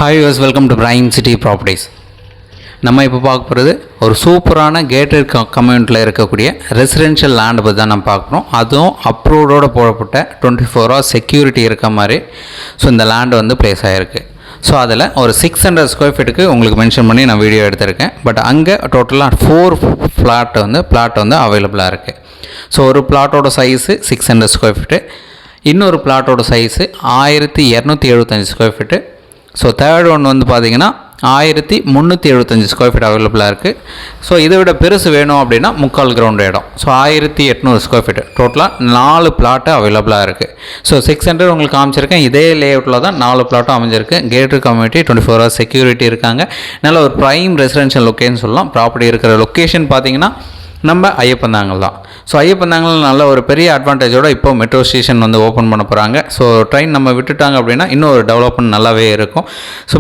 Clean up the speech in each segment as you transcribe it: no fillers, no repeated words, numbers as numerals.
Hi யூஸ் welcome to brain city properties. நம்ம இப்போ பார்க்க போகிறது ஒரு சூப்பரான கேட்டட் கம்யூனிட்டியில் இருக்கக்கூடிய ரெசிடென்ஷியல் லேண்டு பற்றி தான் நம்ம பார்க்குறோம். அதுவும் அப்ரூவ்டோடு போடப்பட்ட 24 hours செக்யூரிட்டி இருக்க மாதிரி இந்த லேண்டு வந்து பிளேஸ் ஆகிருக்கு. அதில் ஒரு 600 ஸ்கொயர் ஃபீட்டுக்கு உங்களுக்கு மென்ஷன் பண்ணி நான் வீடியோ எடுத்திருக்கேன். பட் அங்கே டோட்டலாக 4 பிளாட் வந்து அவைலபிளாக இருக்குது. ஒரு பிளாட்டோட சைஸு 600 ஸ்கொயர் ஃபீட்டு, இன்னொரு பிளாட்டோட size 1275 square feet. Third one வந்து பார்த்திங்கன்னா 1375 ஸ்கொயர் ஃபீட் அவைலபிளாக இருக்குது. இதை விட பெருசு வேணும் அப்படின்னா 3/4 கிரவுண்ட் இடம். 1800 ஸ்கொயர் ஃபீட்டு டோட்டலாக 4 பிளாட்டு அவைலபிளாக இருக்குது. 600 உங்களுக்கு காமிச்சிருக்கேன். இதே லேஅவுட்டில் தான் 4 பிளாட்டும் அமைஞ்சிருக்கு. கேட்டட் கம்யூனிட்டி, 24 hours செக்யூரிட்டி இருக்காங்க. நல்ல ஒரு ப்ரைம் ரெசிடென்ஷியல் லொக்கேஷன் சொல்லலாம். ப்ராப்பர்ட்டி இருக்கிற லொக்கேஷன் பார்த்திங்கன்னா நம்ம ஐயப்பந்தாங்கல் தான். ஐயப்பந்தாங்கல் நல்ல ஒரு பெரிய அட்வான்டேஜோடு இப்போ மெட்ரோ ஸ்டேஷன் வந்து ஓப்பன் பண்ண போகிறாங்க. ட்ரெயின் நம்ம விட்டுட்டாங்க அப்படின்னா இன்னும் ஒரு டெவலப்மெண்ட் நல்லாவே இருக்கும்.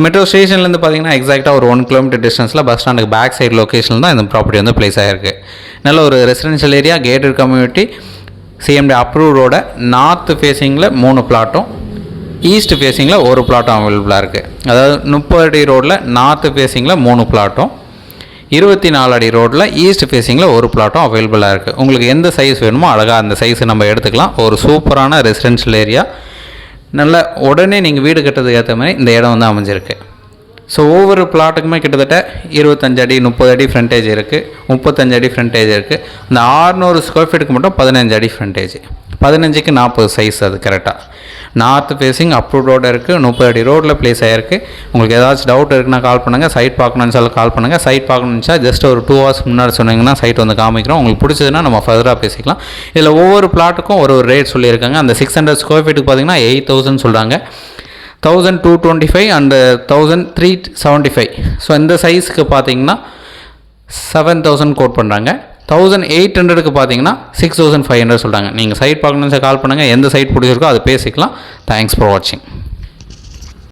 மெட்ரோ ஸ்டேஷன்லேருந்து பார்த்திங்கன்னா எக்ஸாக்டாக ஒரு 1 கிலோமீட்டர் டிஸ்டன்ஸில் பஸ் ஸ்டாண்டுக்கு பேக் சைடு லொக்கேஷனில் தான் இந்த ப்ராப்பர்ட்டி வந்து பிளேஸ் ஆகிருக்கு. நல்ல ஒரு residential area, gated community, CMD அப்ரூவ்டோட நார்த் ஃபேஸிங்கில் 3 பிளாட்டும், ஈஸ்ட் ஃபேஸிங்கில் 1 பிளாட்டும் அவைலபிளாக இருக்குது. அதாவது 30 அடி ரோடில் நார்த் ஃபேஸிங்கில் 3 பிளாட்டும், 24 அடி ரோட்டில் ஈஸ்ட் ஃபேஸிங்கில் 1 பிளாட்டும் அவைலபிளாக இருக்குது. உங்களுக்கு எந்த சைஸ் வேணுமோ அழகாக அந்த சைஸை நம்ம எடுத்துக்கலாம். ஒரு சூப்பரான ரெசிடென்ஷியல் ஏரியா. நல்ல உடனே நீங்கள் வீடு கட்டுறதுக்கு ஏற்ற மாதிரி இந்த இடம் வந்து அமைஞ்சிருக்கு. ஒவ்வொரு பிளாட்டுக்குமே கிட்டத்தட்ட 25 அடி 30 அடி ஃப்ரண்டேஜ் இருக்குது, 35 அடி ஃப்ரண்டேஜ் இருக்குது. இந்த 600 ஸ்கொயர் ஃபீட்டுக்கு மட்டும் 15 அடி ஃப்ரண்டேஜ், 15க்கு 40 சைஸ். அது கரெக்டாக நார்த் ஃபேஸிங் அப்ரூவ்டோடு இருக்குது. 30 அடி ரோட்டில் பிளேஸ் ஆகிருக்கு. உங்களுக்கு ஏதாச்சும் டவுட் இருக்குன்னா கால் பண்ணுங்கள். சைட் பார்க்கணுன்னு சொல்லி கால் பண்ணுங்கள். சைட் பார்க்கணுன்னு ஜஸ்ட் ஒரு 2 hours முன்னாடி சொன்னீங்கன்னா சைட் வந்து காமிக்கிறோம். உங்களுக்கு பிடிச்சதுன்னா நம்ம ஃபர்தராக பேசிக்கலாம். இதில் ஒவ்வொரு பிளாட்டுக்கும் ஒரு ரேட் சொல்லியிருக்காங்க. அந்த 600 ஸ்கொயர் ஃபீட்டுக்கு பார்த்திங்கன்னா 8000 சொல்கிறாங்க, 1225 அண்டு 1375. இந்த சைஸுக்கு பார்த்தீங்கன்னா 7000 கோட் பண்ணுறாங்க. 1800க்கு பார்த்தீங்கன்னா 6500 சொல்கிறாங்க. நீங்கள் சைட் பார்க்கணுன்னு கால் பண்ணுங்கள். எந்த சைட் பிடிச்சிருக்கோ அது பேசிக்கலாம். தேங்க்ஸ் ஃபார் வாட்சிங்.